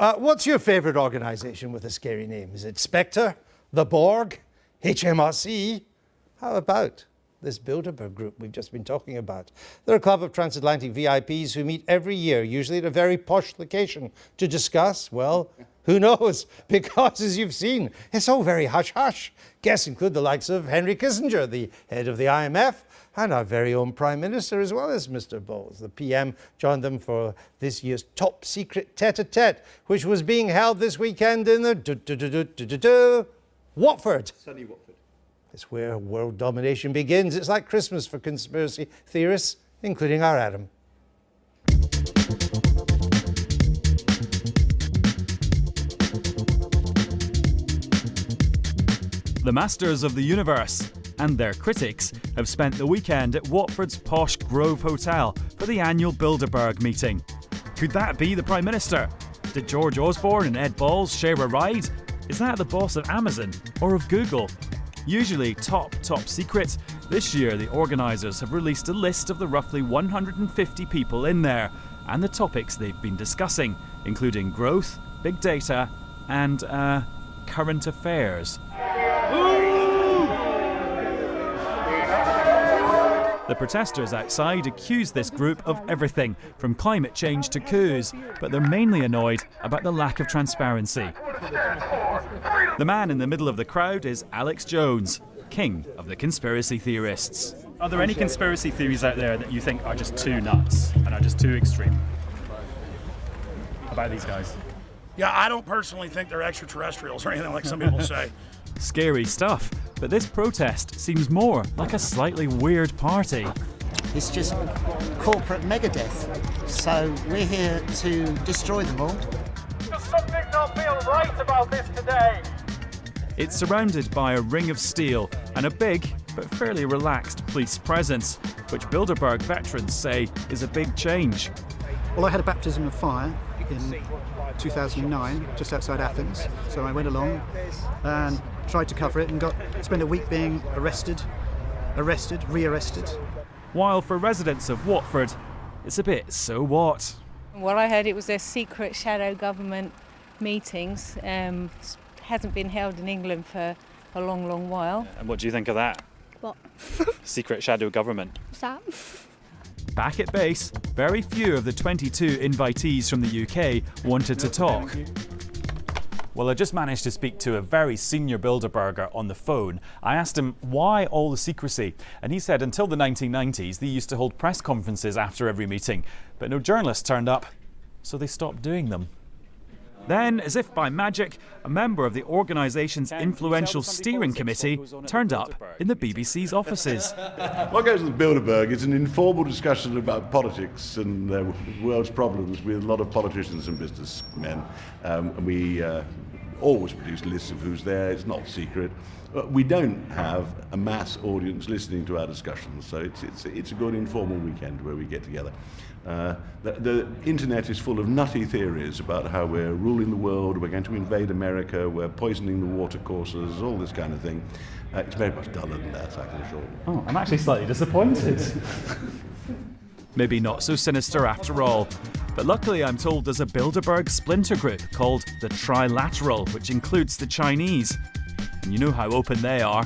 What's your favourite organisation with a scary name? Is it Spectre, the Borg, HMRC? How about this Bilderberg group we've just been talking about? They're a club of transatlantic VIPs who meet every year, usually at a very posh location, to discuss, well, who knows? Because, as you've seen, it's all very hush-hush. Guests include the likes of Henry Kissinger, the head of the IMF, and our very own Prime Minister, as well as Mr. Bowles. The PM joined them for this year's top secret tete-a-tete, which was being held this weekend in the Watford. Sunny Watford. It's where world domination begins. It's like Christmas for conspiracy theorists, including our Adam. The masters of the universe and their critics have spent the weekend at Watford's posh Grove Hotel for the annual Bilderberg meeting. Could that be the Prime Minister? Did George Osborne and Ed Balls share a ride? Is that the boss of Amazon or of Google? Usually top secret, this year the organisers have released a list of the roughly 150 people in there and the topics they've been discussing, including growth, big data and, current affairs. The protesters outside accuse this group of everything, from climate change to coups, but they're mainly annoyed about the lack of transparency. The man in the middle of the crowd is Alex Jones, king of the conspiracy theorists. Are there any conspiracy theories out there that you think are just too nuts and are just too extreme about these guys? Yeah, I don't personally think they're extraterrestrials or anything like some people say. Scary stuff, but this protest seems more like a slightly weird party. It's just corporate megadeth, so we're here to destroy them all. Does something not feel right about this today? It's surrounded by a ring of steel and a big but fairly relaxed police presence, which Bilderberg veterans say is a big change. Well, I had a baptism of fire in 2009, just outside Athens, so I went along and tried to cover it and spent a week being arrested, rearrested. While for residents of Watford, it's a bit so what. Well, I heard it was their secret shadow government meetings. Hasn't been held in England for a long while. And what do you think of that? What? Secret shadow government. What's that? Back at base, very few of the 22 invitees from the UK wanted to talk. Well, I just managed to speak to a very senior Bilderberger on the phone. I asked him why all the secrecy, and he said until the 1990s they used to hold press conferences after every meeting, but no journalists turned up, so they stopped doing them. Then, as if by magic, a member of the organisation's influential steering committee turned up in the BBC's offices. What goes with Bilderberg is an informal discussion about politics and the world's problems with a lot of politicians and businessmen. And we always produce lists of who's there, it's not secret. We don't have a mass audience listening to our discussions, so it's a good informal weekend where we get together. The internet is full of nutty theories about how we're ruling the world, we're going to invade America, we're poisoning the watercourses, all this kind of thing. It's very much duller than that, I can assure you. Oh, I'm actually slightly disappointed. Maybe not so sinister after all. But luckily I'm told there's a Bilderberg splinter group called the Trilateral, which includes the Chinese. And you know how open they are.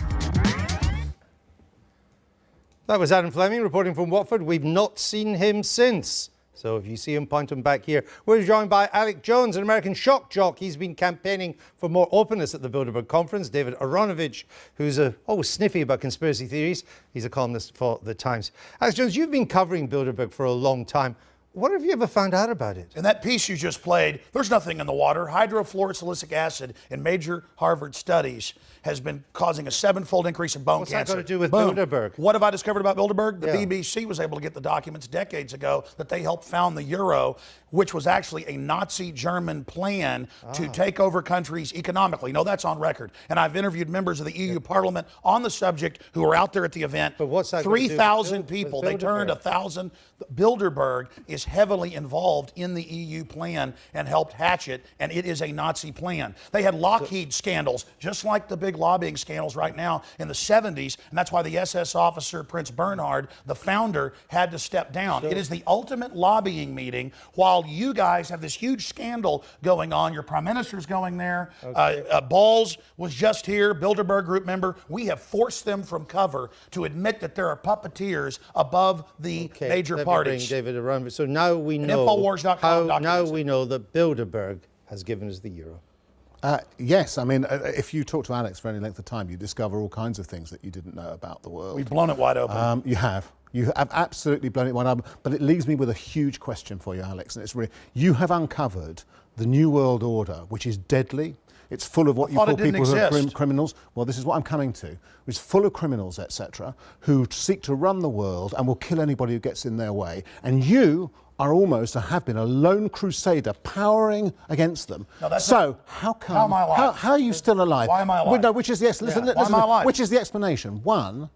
That was Adam Fleming reporting from Watford. We've not seen him since. So if you see him, point him back here. We're joined by Alex Jones, an American shock jock. He's been campaigning for more openness at the Bilderberg conference. David Aaronovitch, who's always sniffy about conspiracy theories. He's a columnist for The Times. Alex Jones, you've been covering Bilderberg for a long time. What have you ever found out about it? In that piece you just played, there's nothing in the water. Hydrofluorosilicic acid in major Harvard studies has been causing a 7-fold increase in bone cancer. What's that got to do with Boom. Bilderberg? What have I discovered about Bilderberg? The Yeah. BBC was able to get the documents decades ago that they helped found the euro, which was actually a Nazi German plan to take over countries economically. No, that's on record. And I've interviewed members of the EU Parliament on the subject who were out there at the event. But what's that got to do with 3,000 with people. They Bilderberg? turned 1,000. Bilderberg is is heavily involved in the EU plan and helped hatch it, and it is a Nazi plan. They had Lockheed scandals, just like the big lobbying scandals right now in the 70s, and that's why the SS officer, Prince Bernhard, the founder, had to step down. It is the ultimate lobbying meeting while you guys have this huge scandal going on. Your prime minister's going there. Balls was just here, Bilderberg Group member. We have forced them from cover to admit that there are puppeteers above the major parties. David Aaronovitch. So now we And know Infowars.com now we know that Bilderberg has given us the euro. Yes, I mean, if you talk to Alex for any length of time, you discover all kinds of things that you didn't know about the world. We've blown it wide open. You have. You have absolutely blown it wide open. But it leaves me with a huge question for you, Alex. And it's really, you have uncovered the New World Order, which is deadly. It's full of what you call people who are criminals. Well, this is what I'm coming to. It's full of criminals, etc., who seek to run the world and will kill anybody who gets in their way. And you are almost, have been, a lone crusader powering against them. So how come? How am I alive? How are you still alive? Why am I alive? Well, no, which is yes. Listen, Why am I alive? which is the explanation? One,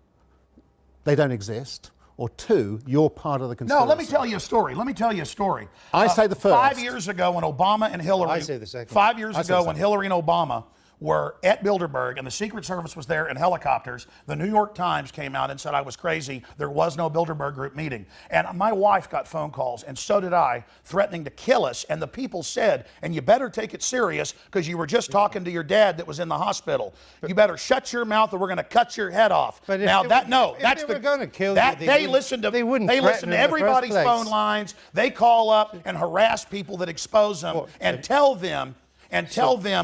they don't exist. Or two, you're part of the conspiracy. No, let me tell you a story. I say the first. 5 years ago when Obama and Hillary... I say the second. 5 years ago when Hillary and Obama were at Bilderberg and the Secret Service was there in helicopters, the New York Times came out and said I was crazy. There was no Bilderberg Group meeting. And my wife got phone calls, and so did I, threatening to kill us. And the people said, and you better take it serious because you were just talking to your dad that was in the hospital. You better shut your mouth or we're going to cut your head off. But now if that they, no, if that's they were going to kill that you, they listen to they wouldn't they threaten listen to in the first everybody's place. phone lines. They call up and harass people that expose them and tell them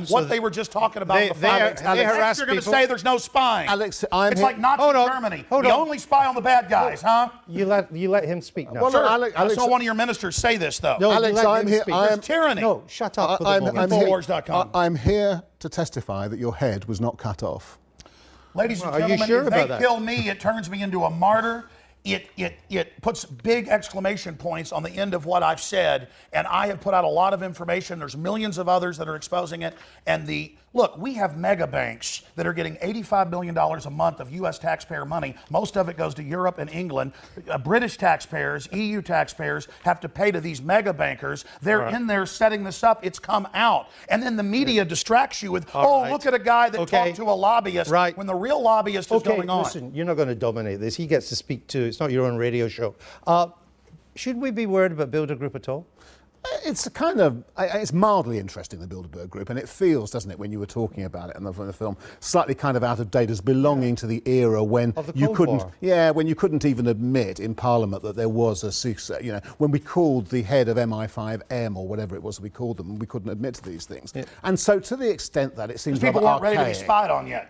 what they were just talking about. They harass You're going to people. say there's no spying. Alex, it's like Nazi Germany. Hold we on. only spy on the bad guys, huh? You let him speak now. Well, Sure. Alex, I saw one of your ministers say this, though. No, Alex, you let I'm him here- speak. I am- There's tyranny. No, shut up. For the I'm moment. Infowars.com. I'm here to testify that your head was not cut off. Ladies and Are you gentlemen, sure if about they that? kill me, it turns me into a martyr. It puts big exclamation points on the end of what I've said, and I have put out a lot of information. There's millions of others that are exposing it. And look, we have mega banks that are getting $85 billion a month of U.S. taxpayer money. Most of it goes to Europe and England. British taxpayers, EU taxpayers have to pay to these mega bankers. They're in there setting this up. It's come out. And then the media distracts you with, look at a guy that talked to a lobbyist when the real lobbyist is going on. Listen, you're not going to dominate this. He gets to speak to, it's not your own radio show. Should we be worried about Bilderberg Group at all? It's it's mildly interesting, the Bilderberg Group, and it feels, doesn't it, when you were talking about it in the film, slightly kind of out of date as belonging to the era when you couldn't, when you couldn't even admit in Parliament that there was a secret, when we called the head of MI5M or whatever it was we called them, we couldn't admit to these things. Yeah. And so to the extent that it seems people weren't ready to be spied on yet.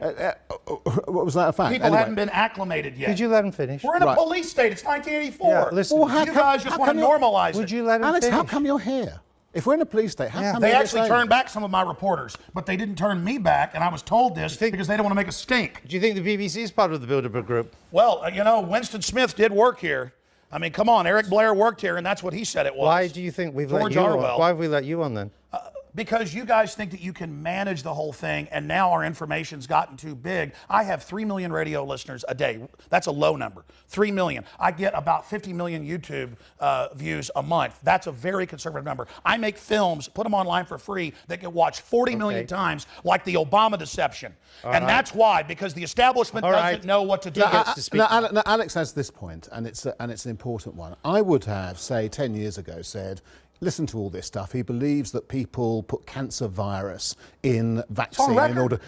What was that a fact? People hadn't been acclimated yet. Did you let him finish? We're in a police state. It's 1984. Yeah, listen, you guys just want to normalize it. Would you let him Alex, finish? how come you're here? If we're in a police state, how come they you're actually turned back some of my reporters, but they didn't turn me back, and I was told this because they don't want to make a stink. Do you think the BBC is part of the Bilderberg Group? Well, Winston Smith did work here. I mean, come on, Eric Blair worked here, and that's what he said it was. Why do you think we've let you on? Why have we let you on then? Because you guys think that you can manage the whole thing, and now our information's gotten too big. I have 3 million radio listeners a day. That's a low number. 3 million. I get about 50 million YouTube views a month. That's a very conservative number. I make films, put them online for free, that get watched 40 million times, like the Obama deception. That's why, because the establishment doesn't know what to do. Now, Alex has this point, and it's an important one. I would have, say, 10 years ago said, listen to all this stuff. He believes that people put cancer virus in vaccine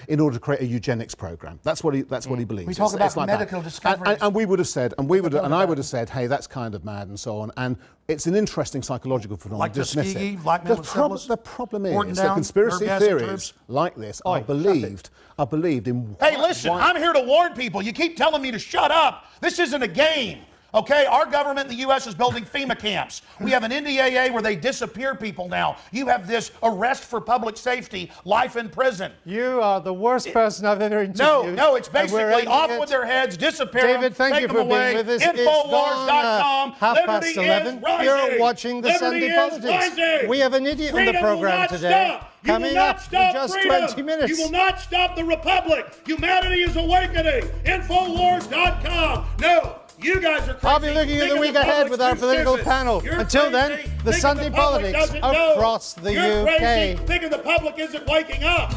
in order to create a eugenics program. That's what he believes. We talk about medical discoveries. And we would have said, and I would have said, hey, that's kind of mad and so on. And it's an interesting psychological phenomenon. Like Tuskegee, black men with syphilis. The problem is that conspiracy theories like this are believed in. Hey, listen, I'm here to warn people. You keep telling me to shut up. This isn't a game. Okay, our government in the U.S. is building FEMA camps. We have an NDAA where they disappear people now. You have this arrest for public safety, life in prison. You are the worst person I've ever interviewed. No, it's basically off with their heads, disappear David, them, thank you for away. being with us. Infowars.com. It's gone, Liberty 11:30. is rising. You're watching the Liberty Sunday is Politics. rising. We have an idiot on the Freedom program will not today. Stop. You Coming will not up stop in just freedom. 20 minutes. You will not stop the Republic. Humanity is awakening. Infowars.com. No. You guys are crazy. I'll be looking at the week ahead with our political panel. Until then, the Sunday politics across the UK. You're crazy thinking the public isn't waking up.